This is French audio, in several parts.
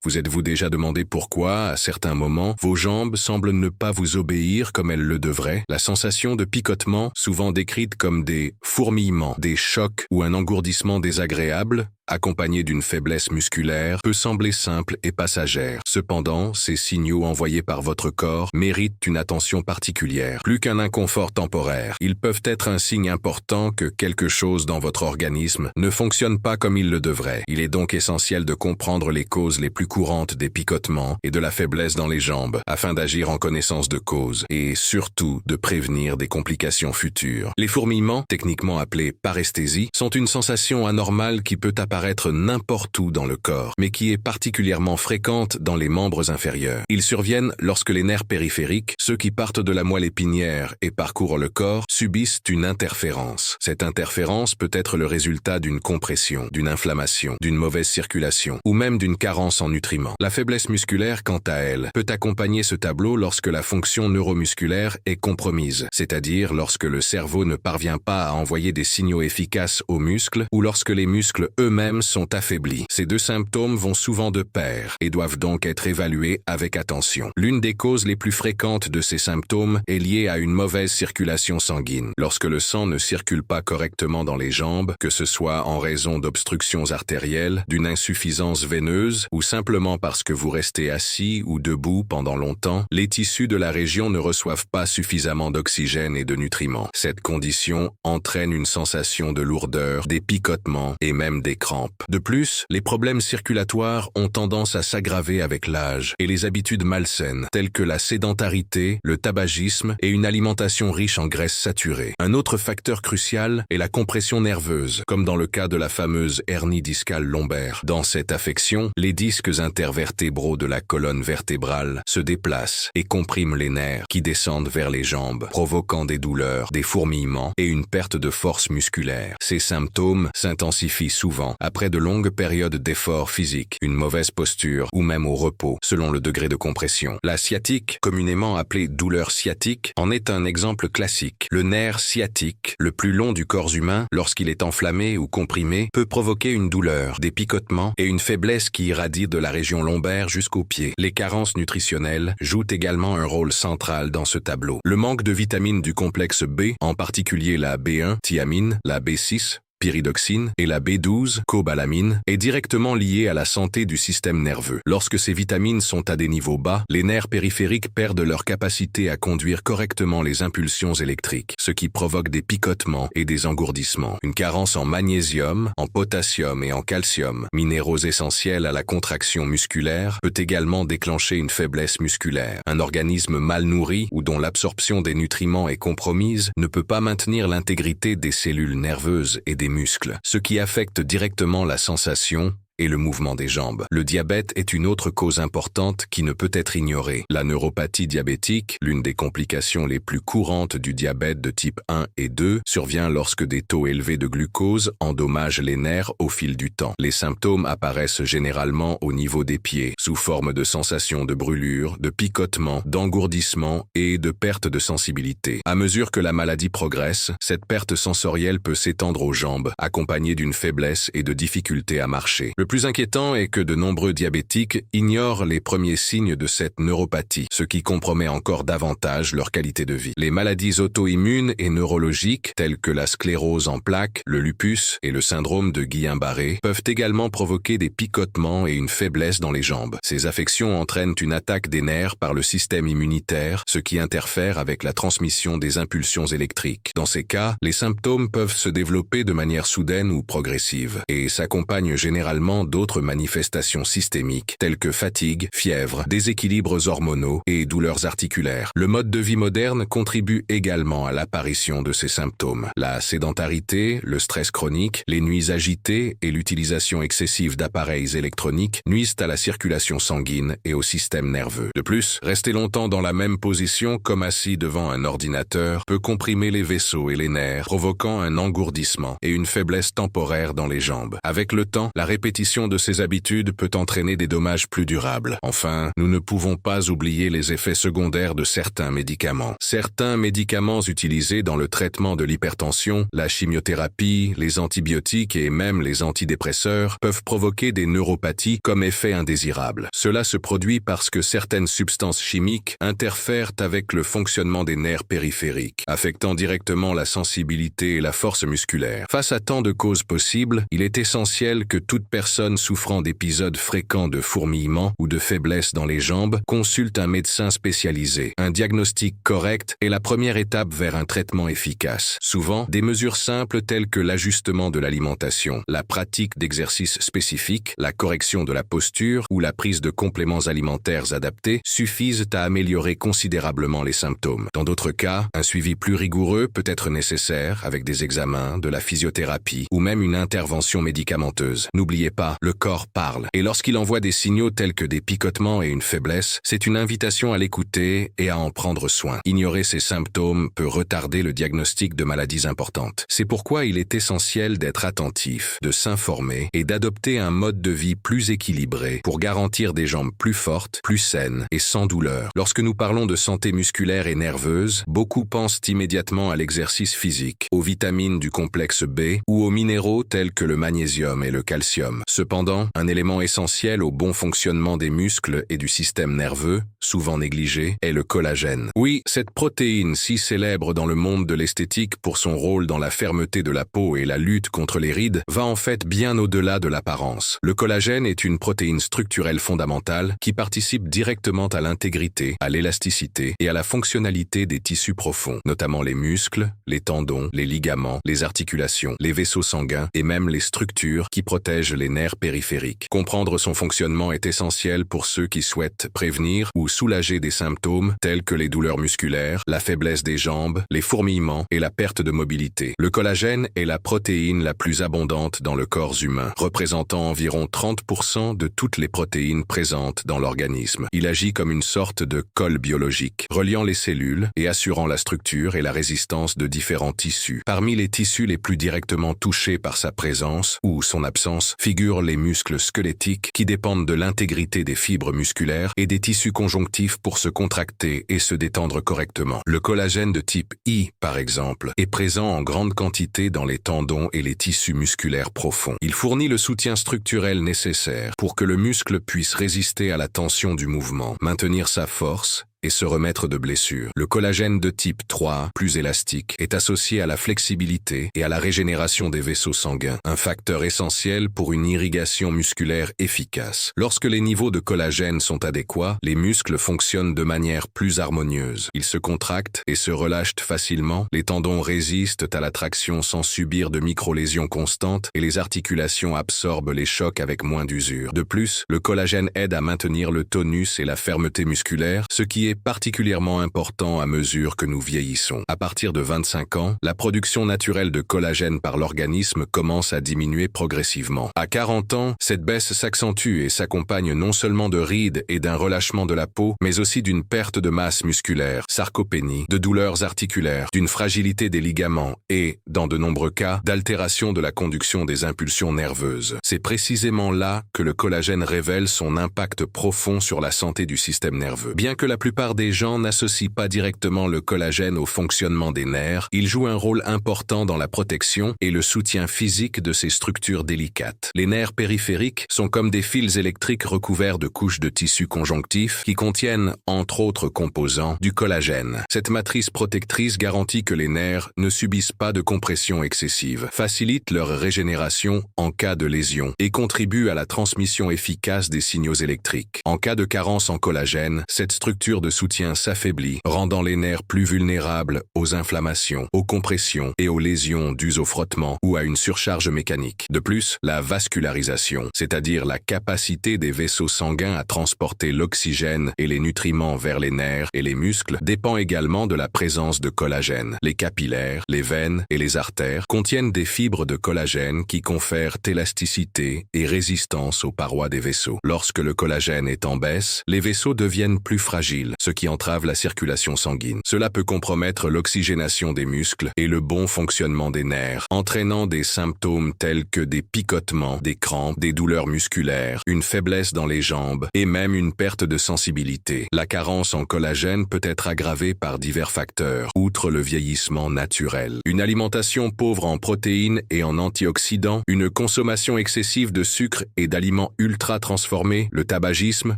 Vous êtes-vous déjà demandé pourquoi, à certains moments, vos jambes semblent ne pas vous obéir comme elles le devraient? La sensation de picotement, souvent décrite comme des fourmillements, des chocs ou un engourdissement désagréable, accompagné d'une faiblesse musculaire, peut sembler simple et passagère. Cependant, ces signaux envoyés par votre corps méritent une attention particulière. Plus qu'un inconfort temporaire, ils peuvent être un signe important que quelque chose dans votre organisme ne fonctionne pas comme il le devrait. Il est donc essentiel de comprendre les causes les plus courantes des picotements et de la faiblesse dans les jambes, afin d'agir en connaissance de cause et surtout de prévenir des complications futures. Les fourmillements, techniquement appelés paresthésie, sont une sensation anormale qui peut apparaître n'importe où dans le corps, mais qui est particulièrement fréquente dans les membres inférieurs. Ils surviennent lorsque les nerfs périphériques, ceux qui partent de la moelle épinière et parcourent le corps, subissent une interférence. Cette interférence peut être le résultat d'une compression, d'une inflammation, d'une mauvaise circulation, ou même d'une carence en nutriments. La faiblesse musculaire, quant à elle, peut accompagner ce tableau lorsque la fonction neuromusculaire est compromise, c'est-à-dire lorsque le cerveau ne parvient pas à envoyer des signaux efficaces aux muscles ou lorsque les muscles eux-mêmes sont affaiblis. Ces deux symptômes vont souvent de pair et doivent donc être évalués avec attention. L'une des causes les plus fréquentes de ces symptômes est liée à une mauvaise circulation sanguine. Lorsque le sang ne circule pas correctement dans les jambes, que ce soit en raison d'obstructions artérielles, d'une insuffisance veineuse ou simplement parce que vous restez assis ou debout pendant longtemps, les tissus de la région ne reçoivent pas suffisamment d'oxygène et de nutriments. Cette condition entraîne une sensation de lourdeur, des picotements et même des crampes. De plus, les problèmes circulatoires ont tendance à s'aggraver avec l'âge et les habitudes malsaines, telles que la sédentarité, le tabagisme et une alimentation riche en graisses saturées. Un autre facteur crucial est la compression nerveuse, comme dans le cas de la fameuse hernie discale lombaire. Dans cette affection, les disques intervertébraux de la colonne vertébrale se déplacent et compriment les nerfs qui descendent vers les jambes, provoquant des douleurs, des fourmillements et une perte de force musculaire. Ces symptômes s'intensifient souvent après de longues périodes d'efforts physiques, une mauvaise posture ou même au repos, selon le degré de compression. La sciatique, communément appelée douleur sciatique, en est un exemple classique. Le nerf sciatique, le plus long du corps humain, lorsqu'il est enflammé ou comprimé, peut provoquer une douleur, des picotements et une faiblesse qui irradie de la région lombaire jusqu'aux pieds. Les carences nutritionnelles jouent également un rôle central dans ce tableau. Le manque de vitamines du complexe B, en particulier la B1, thiamine, la B6, pyridoxine et la B12, cobalamine, est directement liée à la santé du système nerveux. Lorsque ces vitamines sont à des niveaux bas, les nerfs périphériques perdent leur capacité à conduire correctement les impulsions électriques, ce qui provoque des picotements et des engourdissements. Une carence en magnésium, en potassium et en calcium, minéraux essentiels à la contraction musculaire, peut également déclencher une faiblesse musculaire. Un organisme mal nourri ou dont l'absorption des nutriments est compromise ne peut pas maintenir l'intégrité des cellules nerveuses et des muscles, ce qui affecte directement la sensation et le mouvement des jambes. Le diabète est une autre cause importante qui ne peut être ignorée. La neuropathie diabétique, l'une des complications les plus courantes du diabète de type 1 et 2, survient lorsque des taux élevés de glucose endommagent les nerfs au fil du temps. Les symptômes apparaissent généralement au niveau des pieds, sous forme de sensations de brûlure, de picotement, d'engourdissement et de perte de sensibilité. À mesure que la maladie progresse, cette perte sensorielle peut s'étendre aux jambes, accompagnée d'une faiblesse et de difficultés à marcher. Le plus inquiétant est que de nombreux diabétiques ignorent les premiers signes de cette neuropathie, ce qui compromet encore davantage leur qualité de vie. Les maladies auto-immunes et neurologiques, telles que la sclérose en plaques, le lupus et le syndrome de Guillain-Barré, peuvent également provoquer des picotements et une faiblesse dans les jambes. Ces affections entraînent une attaque des nerfs par le système immunitaire, ce qui interfère avec la transmission des impulsions électriques. Dans ces cas, les symptômes peuvent se développer de manière soudaine ou progressive, et s'accompagnent généralement d'autres manifestations systémiques telles que fatigue, fièvre, déséquilibres hormonaux et douleurs articulaires. Le mode de vie moderne contribue également à l'apparition de ces symptômes. La sédentarité, le stress chronique, les nuits agitées et l'utilisation excessive d'appareils électroniques nuisent à la circulation sanguine et au système nerveux. De plus, rester longtemps dans la même position comme assis devant un ordinateur peut comprimer les vaisseaux et les nerfs, provoquant un engourdissement et une faiblesse temporaire dans les jambes. Avec le temps, la répétition répétition de ces habitudes peut entraîner des dommages plus durables. Enfin, nous ne pouvons pas oublier les effets secondaires de certains médicaments. Certains médicaments utilisés dans le traitement de l'hypertension, la chimiothérapie, les antibiotiques et même les antidépresseurs peuvent provoquer des neuropathies comme effet indésirable. Cela se produit parce que certaines substances chimiques interfèrent avec le fonctionnement des nerfs périphériques, affectant directement la sensibilité et la force musculaire. Face à tant de causes possibles, il est essentiel que toute personne souffrant d'épisodes fréquents de fourmillement ou de faiblesse dans les jambes consulte un médecin spécialisé. Un diagnostic correct est la première étape vers un traitement efficace. Souvent, des mesures simples telles que l'ajustement de l'alimentation, la pratique d'exercices spécifiques, la correction de la posture ou la prise de compléments alimentaires adaptés suffisent à améliorer considérablement les symptômes. Dans d'autres cas, un suivi plus rigoureux peut être nécessaire avec des examens, de la physiothérapie ou même une intervention médicamenteuse. N'oubliez pas, le corps parle et lorsqu'il envoie des signaux tels que des picotements et une faiblesse, c'est une invitation à l'écouter et à en prendre soin. Ignorer ces symptômes peut retarder le diagnostic de maladies importantes. C'est pourquoi il est essentiel d'être attentif, de s'informer et d'adopter un mode de vie plus équilibré pour garantir des jambes plus fortes, plus saines et sans douleur. Lorsque nous parlons de santé musculaire et nerveuse, beaucoup pensent immédiatement à l'exercice physique, aux vitamines du complexe B ou aux minéraux tels que le magnésium et le calcium. Cependant, un élément essentiel au bon fonctionnement des muscles et du système nerveux, souvent négligé, est le collagène. Oui, cette protéine si célèbre dans le monde de l'esthétique pour son rôle dans la fermeté de la peau et la lutte contre les rides, va en fait bien au-delà de l'apparence. Le collagène est une protéine structurelle fondamentale qui participe directement à l'intégrité, à l'élasticité et à la fonctionnalité des tissus profonds, notamment les muscles, les tendons, les ligaments, les articulations, les vaisseaux sanguins et même les structures qui protègent les nerfs périphériques. Comprendre son fonctionnement est essentiel pour ceux qui souhaitent prévenir ou soulager des symptômes tels que les douleurs musculaires, la faiblesse des jambes, les fourmillements et la perte de mobilité. Le collagène est la protéine la plus abondante dans le corps humain, représentant environ 30% de toutes les protéines présentes dans l'organisme. Il agit comme une sorte de colle biologique, reliant les cellules et assurant la structure et la résistance de différents tissus. Parmi les tissus les plus directement touchés par sa présence ou son absence figurent les muscles squelettiques qui dépendent de l'intégrité des fibres musculaires et des tissus conjonctifs pour se contracter et se détendre correctement. Le collagène de type I, par exemple, est présent en grande quantité dans les tendons et les tissus musculaires profonds. Il fournit le soutien structurel nécessaire pour que le muscle puisse résister à la tension du mouvement, maintenir sa force et se remettre de blessures. Le collagène de type 3, plus élastique, est associé à la flexibilité et à la régénération des vaisseaux sanguins, un facteur essentiel pour une irrigation musculaire efficace. Lorsque les niveaux de collagène sont adéquats, les muscles fonctionnent de manière plus harmonieuse. Ils se contractent et se relâchent facilement, les tendons résistent à la traction sans subir de micro-lésions constantes et les articulations absorbent les chocs avec moins d'usure. De plus, le collagène aide à maintenir le tonus et la fermeté musculaire, ce qui est particulièrement important à mesure que nous vieillissons. À partir de 25 ans, la production naturelle de collagène par l'organisme commence à diminuer progressivement. À 40 ans, cette baisse s'accentue et s'accompagne non seulement de rides et d'un relâchement de la peau, mais aussi d'une perte de masse musculaire, sarcopénie, de douleurs articulaires, d'une fragilité des ligaments et, dans de nombreux cas, d'altération de la conduction des impulsions nerveuses. C'est précisément là que le collagène révèle son impact profond sur la santé du système nerveux. Bien que la plupart des gens n'associent pas directement le collagène au fonctionnement des nerfs, il joue un rôle important dans la protection et le soutien physique de ces structures délicates. Les nerfs périphériques sont comme des fils électriques recouverts de couches de tissus conjonctifs qui contiennent, entre autres composants, du collagène. Cette matrice protectrice garantit que les nerfs ne subissent pas de compression excessive, facilite leur régénération en cas de lésion et contribue à la transmission efficace des signaux électriques. En cas de carence en collagène, cette structure de soutien s'affaiblit, rendant les nerfs plus vulnérables aux inflammations, aux compressions et aux lésions dues au frottement ou à une surcharge mécanique. De plus, la vascularisation, c'est-à-dire la capacité des vaisseaux sanguins à transporter l'oxygène et les nutriments vers les nerfs et les muscles, dépend également de la présence de collagène. Les capillaires, les veines et les artères contiennent des fibres de collagène qui confèrent élasticité et résistance aux parois des vaisseaux. Lorsque le collagène est en baisse, les vaisseaux deviennent plus fragiles, ce qui entrave la circulation sanguine. Cela peut compromettre l'oxygénation des muscles et le bon fonctionnement des nerfs, entraînant des symptômes tels que des picotements, des crampes, des douleurs musculaires, une faiblesse dans les jambes et même une perte de sensibilité. La carence en collagène peut être aggravée par divers facteurs, outre le vieillissement naturel. Une alimentation pauvre en protéines et en antioxydants, une consommation excessive de sucre et d'aliments ultra transformés, le tabagisme,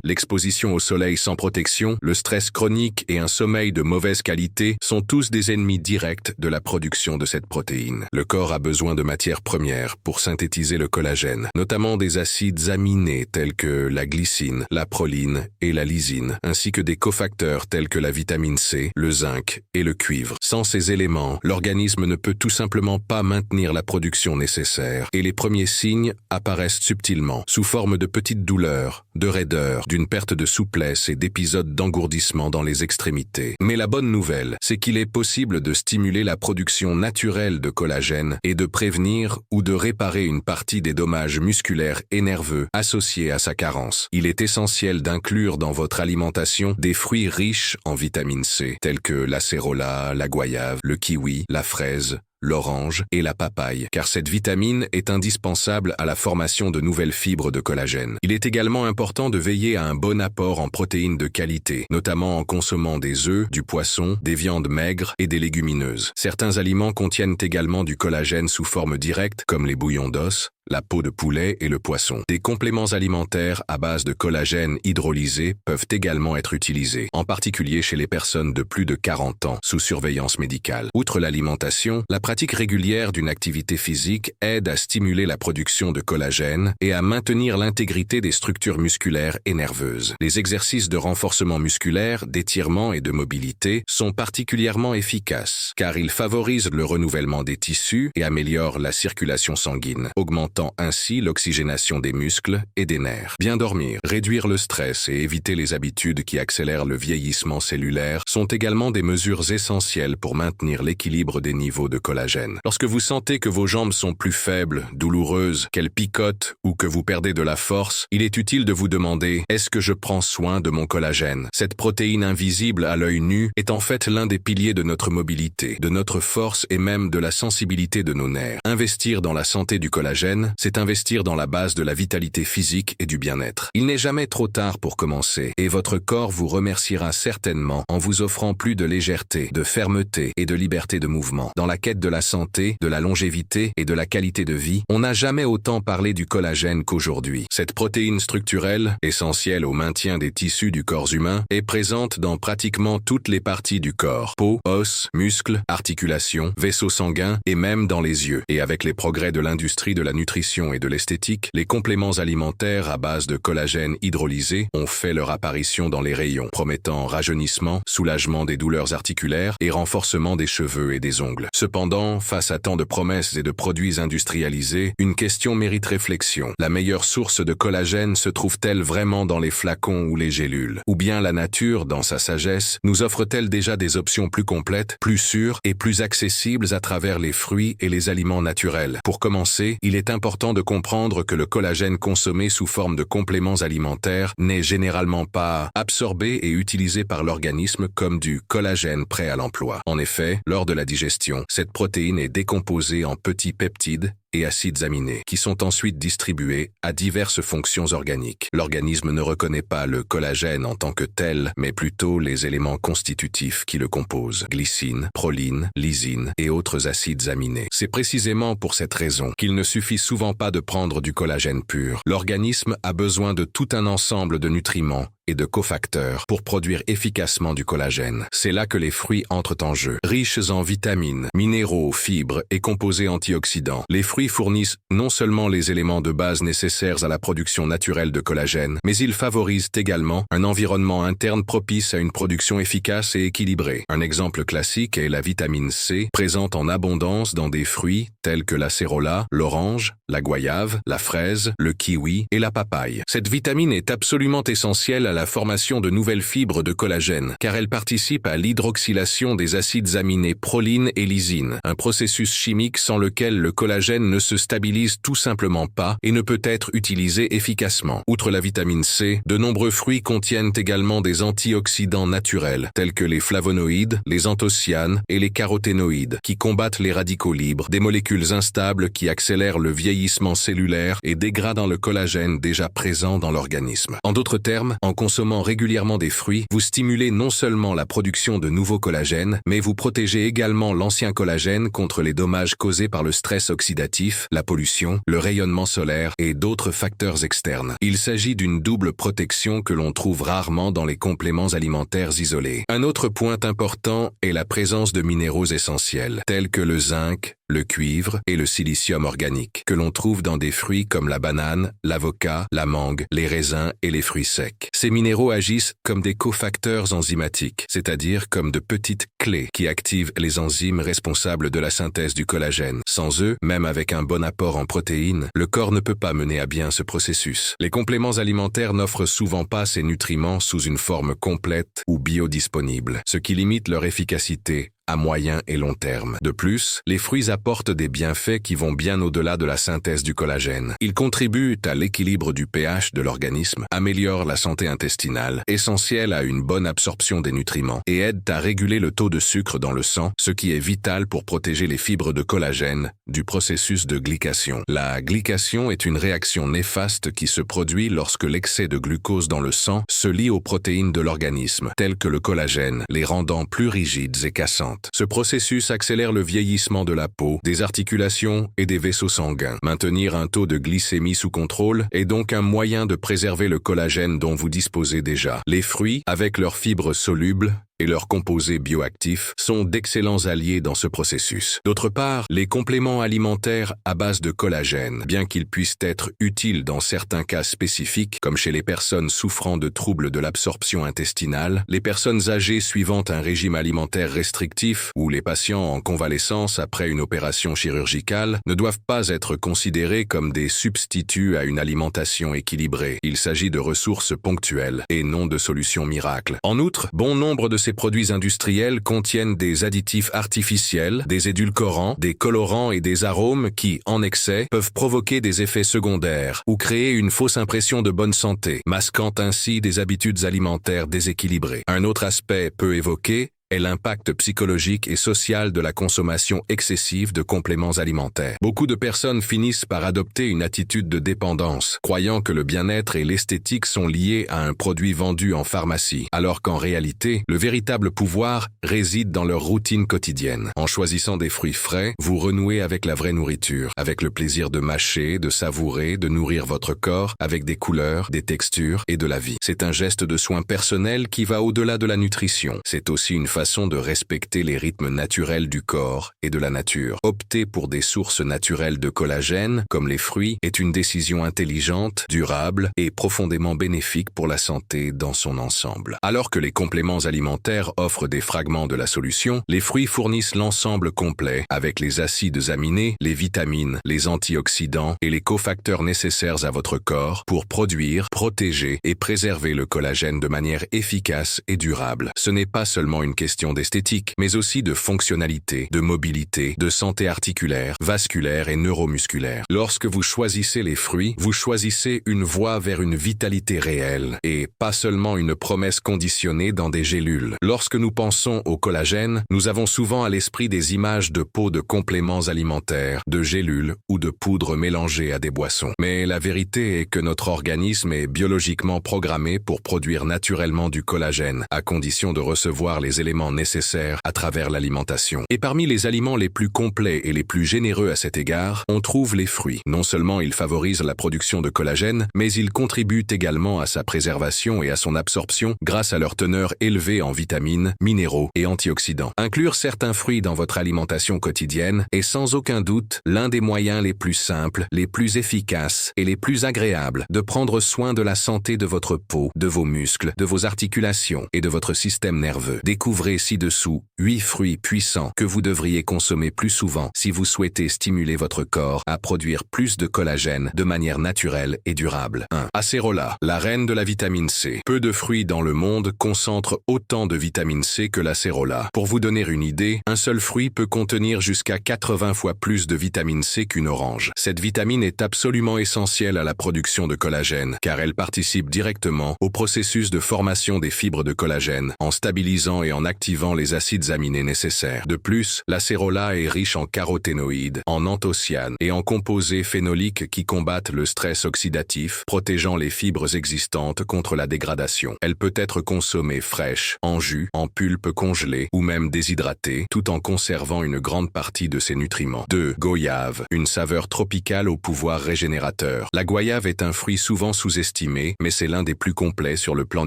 l'exposition au soleil sans protection, le stress chronique et un sommeil de mauvaise qualité sont tous des ennemis directs de la production de cette protéine. Le corps a besoin de matières premières pour synthétiser le collagène, notamment des acides aminés tels que la glycine, la proline et la lysine, ainsi que des cofacteurs tels que la vitamine C, le zinc et le cuivre. Sans ces éléments, l'organisme ne peut tout simplement pas maintenir la production nécessaire et les premiers signes apparaissent subtilement, sous forme de petites douleurs, de raideur, d'une perte de souplesse et d'épisodes d'engourdissement dans les extrémités. Mais la bonne nouvelle, c'est qu'il est possible de stimuler la production naturelle de collagène et de prévenir ou de réparer une partie des dommages musculaires et nerveux associés à sa carence. Il est essentiel d'inclure dans votre alimentation des fruits riches en vitamine C, tels que l'acérola, la goyave, le kiwi, la fraise, l'orange et la papaye, car cette vitamine est indispensable à la formation de nouvelles fibres de collagène. Il est également important de veiller à un bon apport en protéines de qualité, notamment en consommant des œufs, du poisson, des viandes maigres et des légumineuses. Certains aliments contiennent également du collagène sous forme directe, comme les bouillons d'os, la peau de poulet et le poisson. Des compléments alimentaires à base de collagène hydrolysé peuvent également être utilisés, en particulier chez les personnes de plus de 40 ans, sous surveillance médicale. Outre l'alimentation, la pratique régulière d'une activité physique aide à stimuler la production de collagène et à maintenir l'intégrité des structures musculaires et nerveuses. Les exercices de renforcement musculaire, d'étirement et de mobilité sont particulièrement efficaces, car ils favorisent le renouvellement des tissus et améliorent la circulation sanguine, augmentant ainsi l'oxygénation des muscles et des nerfs. Bien dormir, réduire le stress et éviter les habitudes qui accélèrent le vieillissement cellulaire sont également des mesures essentielles pour maintenir l'équilibre des niveaux de collagène. Lorsque vous sentez que vos jambes sont plus faibles, douloureuses, qu'elles picotent ou que vous perdez de la force, il est utile de vous demander: est-ce que je prends soin de mon collagène? Cette protéine invisible à l'œil nu est en fait l'un des piliers de notre mobilité, de notre force et même de la sensibilité de nos nerfs. Investir dans la santé du collagène, c'est investir dans la base de la vitalité physique et du bien-être. Il n'est jamais trop tard pour commencer, et votre corps vous remerciera certainement en vous offrant plus de légèreté, de fermeté et de liberté de mouvement. Dans la quête de la santé, de la longévité et de la qualité de vie, on n'a jamais autant parlé du collagène qu'aujourd'hui. Cette protéine structurelle, essentielle au maintien des tissus du corps humain, est présente dans pratiquement toutes les parties du corps: peau, os, muscles, articulations, vaisseaux sanguins et même dans les yeux. Et avec les progrès de l'industrie de la nutrition et de l'esthétique, les compléments alimentaires à base de collagène hydrolysé ont fait leur apparition dans les rayons, promettant rajeunissement, soulagement des douleurs articulaires et renforcement des cheveux et des ongles. Cependant, face à tant de promesses et de produits industrialisés, une question mérite réflexion. La meilleure source de collagène se trouve-t-elle vraiment dans les flacons ou les gélules? Ou bien la nature, dans sa sagesse, nous offre-t-elle déjà des options plus complètes, plus sûres et plus accessibles à travers les fruits et les aliments naturels? Pour commencer, il est important de comprendre que le collagène consommé sous forme de compléments alimentaires n'est généralement pas absorbé et utilisé par l'organisme comme du collagène prêt à l'emploi. En effet, lors de la digestion, cette protéine est décomposée en petits peptides et acides aminés, qui sont ensuite distribués à diverses fonctions organiques. L'organisme ne reconnaît pas le collagène en tant que tel, mais plutôt les éléments constitutifs qui le composent: glycine, proline, lysine et autres acides aminés. C'est précisément pour cette raison qu'il ne suffit souvent pas de prendre du collagène pur. L'organisme a besoin de tout un ensemble de nutriments et de cofacteurs pour produire efficacement du collagène. C'est là que les fruits entrent en jeu. Riches en vitamines, minéraux, fibres et composés antioxydants, les fruits fournissent non seulement les éléments de base nécessaires à la production naturelle de collagène, mais ils favorisent également un environnement interne propice à une production efficace et équilibrée. Un exemple classique est la vitamine C, présente en abondance dans des fruits tels que l'acérola, l'orange, la goyave, la fraise, le kiwi et la papaye. Cette vitamine est absolument essentielle à la formation de nouvelles fibres de collagène, car elle participe à l'hydroxylation des acides aminés proline et lysine, un processus chimique sans lequel le collagène ne se stabilise tout simplement pas et ne peut être utilisé efficacement. Outre la vitamine C, de nombreux fruits contiennent également des antioxydants naturels, tels que les flavonoïdes, les anthocyanes et les caroténoïdes, qui combattent les radicaux libres, des molécules instables qui accélèrent le vieillissement cellulaire et dégradent le collagène déjà présent dans l'organisme. En d'autres termes, en consommant régulièrement des fruits, vous stimulez non seulement la production de nouveaux collagènes, mais vous protégez également l'ancien collagène contre les dommages causés par le stress oxydatif, la pollution, le rayonnement solaire et d'autres facteurs externes. Il s'agit d'une double protection que l'on trouve rarement dans les compléments alimentaires isolés. Un autre point important est la présence de minéraux essentiels, tels que le zinc, le cuivre et le silicium organique, que l'on trouve dans des fruits comme la banane, l'avocat, la mangue, les raisins et les fruits secs. Ces minéraux agissent comme des cofacteurs enzymatiques, c'est-à-dire comme de petites clés qui activent les enzymes responsables de la synthèse du collagène. Sans eux, même avec un bon apport en protéines, le corps ne peut pas mener à bien ce processus. Les compléments alimentaires n'offrent souvent pas ces nutriments sous une forme complète ou biodisponible, ce qui limite leur efficacité à moyen et long terme. De plus, les fruits apportent des bienfaits qui vont bien au-delà de la synthèse du collagène. Ils contribuent à l'équilibre du pH de l'organisme, améliorent la santé intestinale, essentielle à une bonne absorption des nutriments, et aident à réguler le taux de sucre dans le sang, ce qui est vital pour protéger les fibres de collagène du processus de glycation. La glycation est une réaction néfaste qui se produit lorsque l'excès de glucose dans le sang se lie aux protéines de l'organisme, telles que le collagène, les rendant plus rigides et cassantes. Ce processus accélère le vieillissement de la peau, des articulations et des vaisseaux sanguins. Maintenir un taux de glycémie sous contrôle est donc un moyen de préserver le collagène dont vous disposez déjà. Les fruits, avec leurs fibres solubles, et leurs composés bioactifs sont d'excellents alliés dans ce processus. D'autre part, les compléments alimentaires à base de collagène, bien qu'ils puissent être utiles dans certains cas spécifiques, comme chez les personnes souffrant de troubles de l'absorption intestinale, les personnes âgées suivant un régime alimentaire restrictif ou les patients en convalescence après une opération chirurgicale, ne doivent pas être considérés comme des substituts à une alimentation équilibrée. Il s'agit de ressources ponctuelles et non de solutions miracles. En outre, bon nombre de ces produits industriels contiennent des additifs artificiels, des édulcorants, des colorants et des arômes qui, en excès, peuvent provoquer des effets secondaires ou créer une fausse impression de bonne santé, masquant ainsi des habitudes alimentaires déséquilibrées. Un autre aspect peu évoqué est l'impact psychologique et social de la consommation excessive de compléments alimentaires. Beaucoup de personnes finissent par adopter une attitude de dépendance, croyant que le bien-être et l'esthétique sont liés à un produit vendu en pharmacie, alors qu'en réalité, le véritable pouvoir réside dans leur routine quotidienne. En choisissant des fruits frais, vous renouez avec la vraie nourriture, avec le plaisir de mâcher, de savourer, de nourrir votre corps avec des couleurs, des textures et de la vie. C'est un geste de soin personnel qui va au-delà de la nutrition. C'est aussi une façon de respecter les rythmes naturels du corps et de la nature. Opter pour des sources naturelles de collagène, comme les fruits, est une décision intelligente, durable et profondément bénéfique pour la santé dans son ensemble. Alors que les compléments alimentaires offrent des fragments de la solution, les fruits fournissent l'ensemble complet avec les acides aminés, les vitamines, les antioxydants et les cofacteurs nécessaires à votre corps pour produire, protéger et préserver le collagène de manière efficace et durable. Ce n'est pas seulement une question d'esthétique, mais aussi de fonctionnalité, de mobilité, de santé articulaire, vasculaire et neuromusculaire. Lorsque vous choisissez les fruits, vous choisissez une voie vers une vitalité réelle et pas seulement une promesse conditionnée dans des gélules. Lorsque nous pensons au collagène, nous avons souvent à l'esprit des images de pots de compléments alimentaires, de gélules ou de poudres mélangées à des boissons. Mais la vérité est que notre organisme est biologiquement programmé pour produire naturellement du collagène, à condition de recevoir les éléments nécessaires à travers l'alimentation. Et parmi les aliments les plus complets et les plus généreux à cet égard, on trouve les fruits. Non seulement ils favorisent la production de collagène, mais ils contribuent également à sa préservation et à son absorption grâce à leur teneur élevée en vitamines, minéraux et antioxydants. Inclure certains fruits dans votre alimentation quotidienne est sans aucun doute l'un des moyens les plus simples, les plus efficaces et les plus agréables de prendre soin de la santé de votre peau, de vos muscles, de vos articulations et de votre système nerveux. Découvrez découvrez ci-dessous 8 fruits puissants que vous devriez consommer plus souvent si vous souhaitez stimuler votre corps à produire plus de collagène de manière naturelle et durable. 1. Acérola, la reine de la vitamine C. Peu de fruits dans le monde concentrent autant de vitamine C que l'acérola. Pour vous donner une idée, un seul fruit peut contenir jusqu'à 80 fois plus de vitamine C qu'une orange. Cette vitamine est absolument essentielle à la production de collagène, car elle participe directement au processus de formation des fibres de collagène, en stabilisant et en activant les acides aminés nécessaires. De plus, l'acérola est riche en caroténoïdes, en anthocyanes et en composés phénoliques qui combattent le stress oxydatif, protégeant les fibres existantes contre la dégradation. Elle peut être consommée fraîche, en jus, en pulpe congelée ou même déshydratée, tout en conservant une grande partie de ses nutriments. 2. Goyave, une saveur tropicale au pouvoir régénérateur. La goyave est un fruit souvent sous-estimé, mais c'est l'un des plus complets sur le plan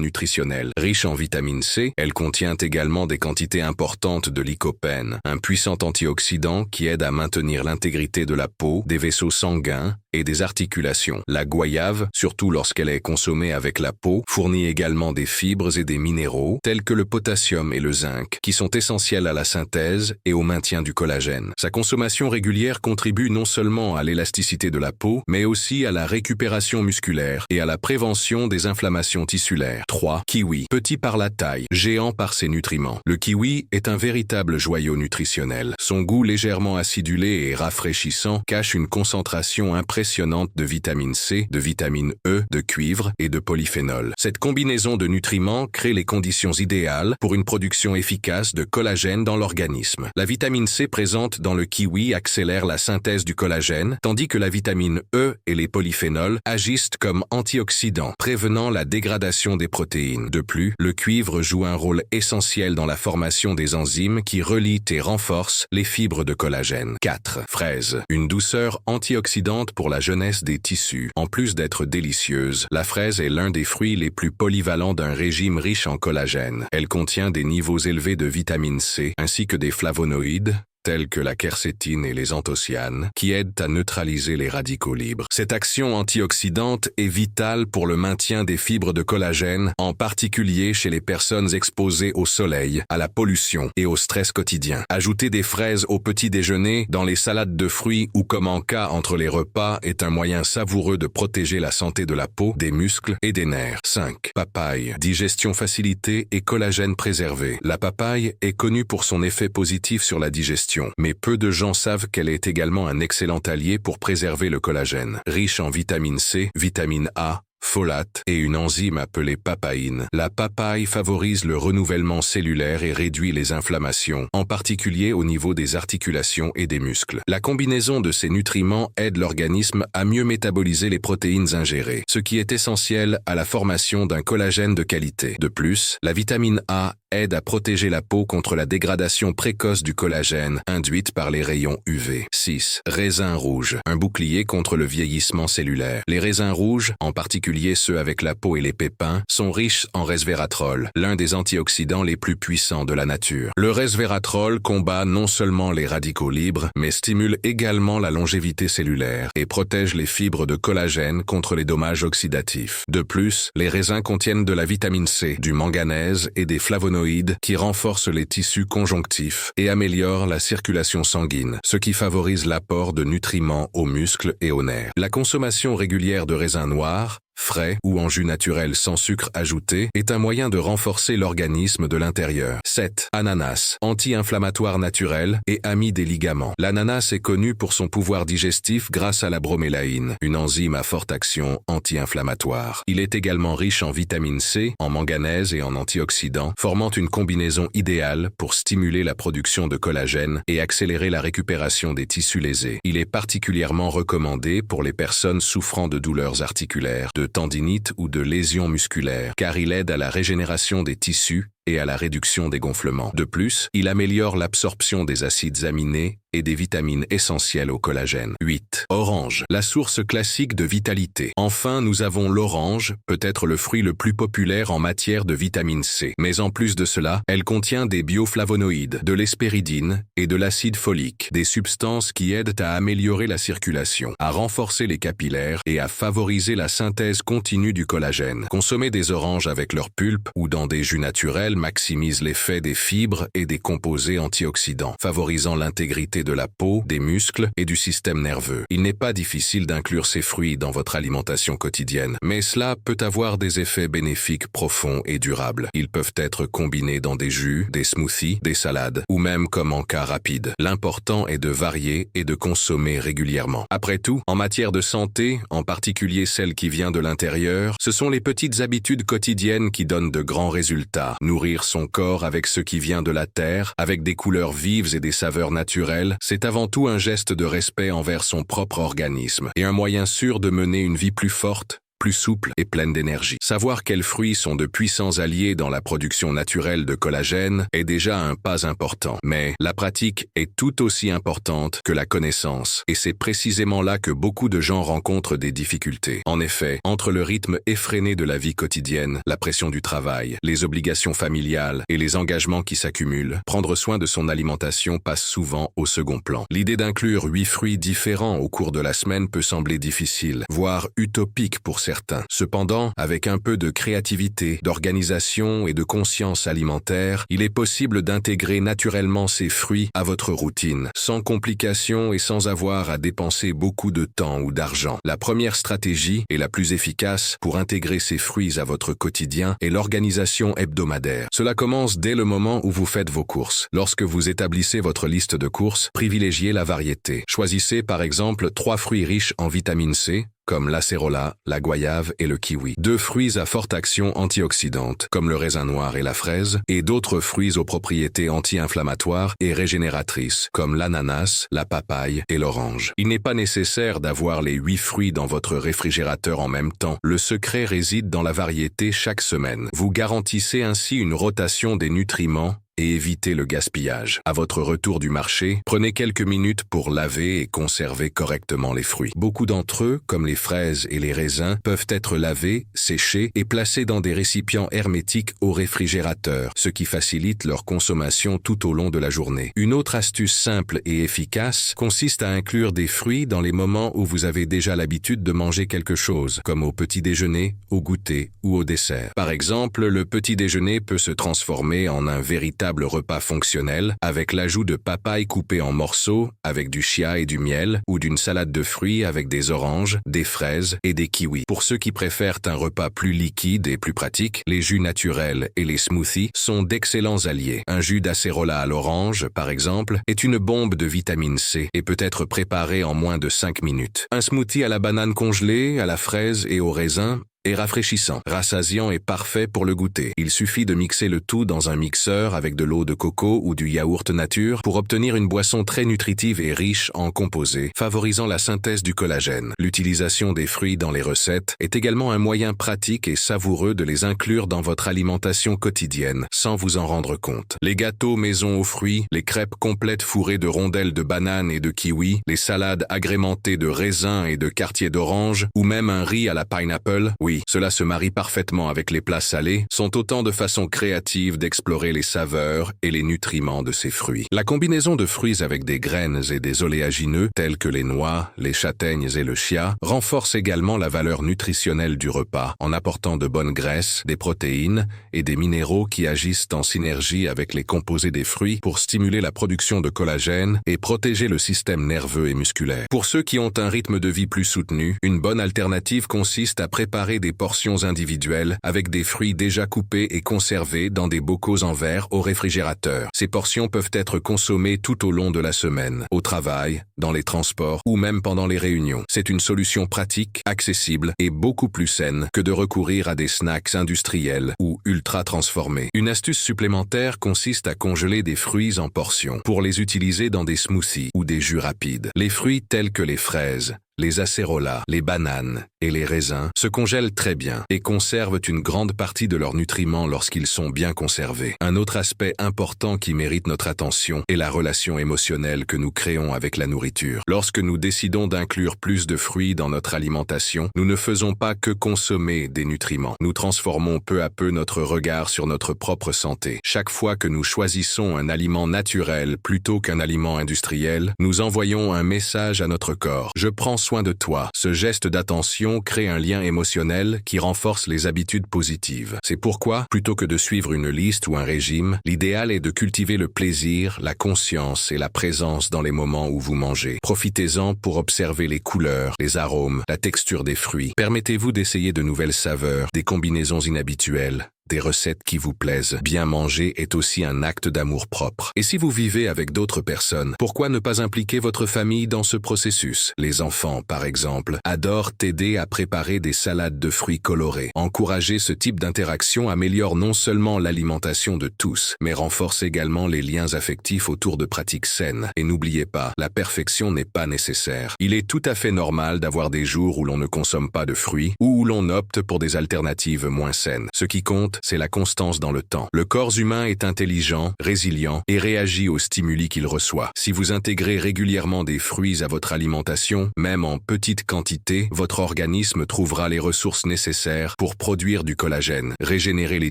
nutritionnel. Riche en vitamine C, elle contient également des quantités importantes de lycopène, un puissant antioxydant qui aide à maintenir l'intégrité de la peau, des vaisseaux sanguins et des articulations. La goyave, surtout lorsqu'elle est consommée avec la peau, fournit également des fibres et des minéraux, tels que le potassium et le zinc, qui sont essentiels à la synthèse et au maintien du collagène. Sa consommation régulière contribue non seulement à l'élasticité de la peau, mais aussi à la récupération musculaire et à la prévention des inflammations tissulaires. 3. Kiwi. Petit par la taille, géant par ses nutriments. Le kiwi est un véritable joyau nutritionnel. Son goût légèrement acidulé et rafraîchissant cache une concentration impressionnante de vitamine C, de vitamine E, de cuivre et de polyphénol. Cette combinaison de nutriments crée les conditions idéales pour une production efficace de collagène dans l'organisme. La vitamine C présente dans le kiwi accélère la synthèse du collagène, tandis que la vitamine E et les polyphénols agissent comme antioxydants, prévenant la dégradation des protéines. De plus, le cuivre joue un rôle essentiel dans la formation des enzymes qui relient et renforcent les fibres de collagène. 4. Fraise. Une douceur antioxydante pour la jeunesse des tissus. En plus d'être délicieuse, la fraise est l'un des fruits les plus polyvalents d'un régime riche en collagène. Elle contient des niveaux élevés de vitamine C, ainsi que des flavonoïdes, tels que la quercétine et les anthocyanes, qui aident à neutraliser les radicaux libres. Cette action antioxydante est vitale pour le maintien des fibres de collagène, en particulier chez les personnes exposées au soleil, à la pollution et au stress quotidien. Ajouter des fraises au petit déjeuner, dans les salades de fruits ou comme en cas entre les repas est un moyen savoureux de protéger la santé de la peau, des muscles et des nerfs. 5. Papaye. Digestion facilitée et collagène préservé. La papaye est connue pour son effet positif sur la digestion, mais peu de gens savent qu'elle est également un excellent allié pour préserver le collagène. Riche en vitamine C, vitamine A, folate et une enzyme appelée papaïne. La papaye favorise le renouvellement cellulaire et réduit les inflammations, en particulier au niveau des articulations et des muscles. La combinaison de ces nutriments aide l'organisme à mieux métaboliser les protéines ingérées, ce qui est essentiel à la formation d'un collagène de qualité. De plus, la vitamine A aide à protéger la peau contre la dégradation précoce du collagène induite par les rayons UV. 6. Raisin rouge, un bouclier contre le vieillissement cellulaire. Les raisins rouges, en particulier ceux avec la peau et les pépins, sont riches en resveratrol, l'un des antioxydants les plus puissants de la nature. Le resveratrol combat non seulement les radicaux libres, mais stimule également la longévité cellulaire et protège les fibres de collagène contre les dommages oxydatifs. De plus, les raisins contiennent de la vitamine C, du manganèse et des flavonoïdes qui renforcent les tissus conjonctifs et améliorent la circulation sanguine, ce qui favorise l'apport de nutriments aux muscles et aux nerfs. La consommation régulière de raisins noirs, frais ou en jus naturel sans sucre ajouté, est un moyen de renforcer l'organisme de l'intérieur. 7. Ananas, anti-inflammatoire naturel et ami des ligaments. L'ananas est connu pour son pouvoir digestif grâce à la bromélaïne, une enzyme à forte action anti-inflammatoire. Il est également riche en vitamine C, en manganèse et en antioxydants, formant une combinaison idéale pour stimuler la production de collagène et accélérer la récupération des tissus lésés. Il est particulièrement recommandé pour les personnes souffrant de douleurs articulaires, de tendinite ou de lésions musculaires, car il aide à la régénération des tissus et à la réduction des gonflements. De plus, il améliore l'absorption des acides aminés et des vitamines essentielles au collagène. 8. Orange, la source classique de vitalité. Enfin, nous avons l'orange, peut-être le fruit le plus populaire en matière de vitamine C. Mais en plus de cela, elle contient des bioflavonoïdes, de l'hespéridine et de l'acide folique, des substances qui aident à améliorer la circulation, à renforcer les capillaires et à favoriser la synthèse continue du collagène. Consommer des oranges avec leur pulpe ou dans des jus naturels maximise l'effet des fibres et des composés antioxydants, favorisant l'intégrité de la peau, des muscles et du système nerveux. Il n'est pas difficile d'inclure ces fruits dans votre alimentation quotidienne, mais cela peut avoir des effets bénéfiques profonds et durables. Ils peuvent être combinés dans des jus, des smoothies, des salades, ou même comme en cas rapide. L'important est de varier et de consommer régulièrement. Après tout, en matière de santé, en particulier celle qui vient de l'intérieur, ce sont les petites habitudes quotidiennes qui donnent de grands résultats. Nourrir son corps avec ce qui vient de la terre, avec des couleurs vives et des saveurs naturelles, c'est avant tout un geste de respect envers son propre organisme et un moyen sûr de mener une vie plus forte, plus souple et pleine d'énergie. Savoir quels fruits sont de puissants alliés dans la production naturelle de collagène est déjà un pas important. Mais la pratique est tout aussi importante que la connaissance, et c'est précisément là que beaucoup de gens rencontrent des difficultés. En effet, entre le rythme effréné de la vie quotidienne, la pression du travail, les obligations familiales et les engagements qui s'accumulent, prendre soin de son alimentation passe souvent au second plan. L'idée d'inclure 8 fruits différents au cours de la semaine peut sembler difficile, voire utopique pour certains. Cependant, avec un peu de créativité, d'organisation et de conscience alimentaire, il est possible d'intégrer naturellement ces fruits à votre routine, sans complications et sans avoir à dépenser beaucoup de temps ou d'argent. La première stratégie, et la plus efficace pour intégrer ces fruits à votre quotidien, est l'organisation hebdomadaire. Cela commence dès le moment où vous faites vos courses. Lorsque vous établissez votre liste de courses, privilégiez la variété. Choisissez par exemple 3 fruits riches en vitamine C, comme l'acérola, la goyave et le kiwi. 2 fruits à forte action antioxydante, comme le raisin noir et la fraise, et d'autres fruits aux propriétés anti-inflammatoires et régénératrices, comme l'ananas, la papaye et l'orange. Il n'est pas nécessaire d'avoir les 8 fruits dans votre réfrigérateur en même temps. Le secret réside dans la variété chaque semaine. Vous garantissez ainsi une rotation des nutriments et évitez le gaspillage. À votre retour du marché, prenez quelques minutes pour laver et conserver correctement les fruits. Beaucoup d'entre eux, comme les fraises et les raisins, peuvent être lavés, séchés et placés dans des récipients hermétiques au réfrigérateur, ce qui facilite leur consommation tout au long de la journée. Une autre astuce simple et efficace consiste à inclure des fruits dans les moments où vous avez déjà l'habitude de manger quelque chose, comme au petit déjeuner, au goûter ou au dessert. Par exemple, le petit déjeuner peut se transformer en un véritable repas fonctionnel avec l'ajout de papaye coupée en morceaux avec du chia et du miel ou d'une salade de fruits avec des oranges, des fraises et des kiwis. Pour ceux qui préfèrent un repas plus liquide et plus pratique, les jus naturels et les smoothies sont d'excellents alliés. Un jus d'acérola à l'orange, par exemple, est une bombe de vitamine C et peut être préparé en moins de 5 minutes. Un smoothie à la banane congelée, à la fraise et au raisin est rafraîchissant, rassasiant et parfait pour le goûter. Il suffit de mixer le tout dans un mixeur avec de l'eau de coco ou du yaourt nature pour obtenir une boisson très nutritive et riche en composés, favorisant la synthèse du collagène. L'utilisation des fruits dans les recettes est également un moyen pratique et savoureux de les inclure dans votre alimentation quotidienne, sans vous en rendre compte. Les gâteaux maison aux fruits, les crêpes complètes fourrées de rondelles de banane et de kiwi, les salades agrémentées de raisins et de quartiers d'orange, ou même un riz à la pineapple, oui, cela se marie parfaitement avec les plats salés, sont autant de façons créatives d'explorer les saveurs et les nutriments de ces fruits. La combinaison de fruits avec des graines et des oléagineux, tels que les noix, les châtaignes et le chia, renforce également la valeur nutritionnelle du repas, en apportant de bonnes graisses, des protéines et des minéraux qui agissent en synergie avec les composés des fruits pour stimuler la production de collagène et protéger le système nerveux et musculaire. Pour ceux qui ont un rythme de vie plus soutenu, une bonne alternative consiste à préparer des portions individuelles avec des fruits déjà coupés et conservés dans des bocaux en verre au réfrigérateur. Ces portions peuvent être consommées tout au long de la semaine, au travail, dans les transports ou même pendant les réunions. C'est une solution pratique, accessible et beaucoup plus saine que de recourir à des snacks industriels ou ultra transformés. Une astuce supplémentaire consiste à congeler des fruits en portions pour les utiliser dans des smoothies ou des jus rapides. Les fruits tels que les fraises, les acérolas, les bananes et les raisins se congèlent très bien et conservent une grande partie de leurs nutriments lorsqu'ils sont bien conservés. Un autre aspect important qui mérite notre attention est la relation émotionnelle que nous créons avec la nourriture. Lorsque nous décidons d'inclure plus de fruits dans notre alimentation, nous ne faisons pas que consommer des nutriments. Nous transformons peu à peu notre regard sur notre propre santé. Chaque fois que nous choisissons un aliment naturel plutôt qu'un aliment industriel, nous envoyons un message à notre corps. Je prends soin de toi. Ce geste d'attention crée un lien émotionnel qui renforce les habitudes positives. C'est pourquoi, plutôt que de suivre une liste ou un régime, l'idéal est de cultiver le plaisir, la conscience et la présence dans les moments où vous mangez. Profitez-en pour observer les couleurs, les arômes, la texture des fruits. Permettez-vous d'essayer de nouvelles saveurs, des combinaisons inhabituelles, des recettes qui vous plaisent. Bien manger est aussi un acte d'amour-propre. Et si vous vivez avec d'autres personnes, pourquoi ne pas impliquer votre famille dans ce processus? Les enfants, par exemple, adorent t'aider à préparer des salades de fruits colorés. Encourager ce type d'interaction améliore non seulement l'alimentation de tous, mais renforce également les liens affectifs autour de pratiques saines. Et n'oubliez pas, la perfection n'est pas nécessaire. Il est tout à fait normal d'avoir des jours où l'on ne consomme pas de fruits ou où l'on opte pour des alternatives moins saines. Ce qui compte, c'est la constance dans le temps. Le corps humain est intelligent, résilient et réagit aux stimuli qu'il reçoit. Si vous intégrez régulièrement des fruits à votre alimentation, même en petite quantité, votre organisme trouvera les ressources nécessaires pour produire du collagène, régénérer les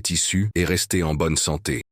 tissus et rester en bonne santé.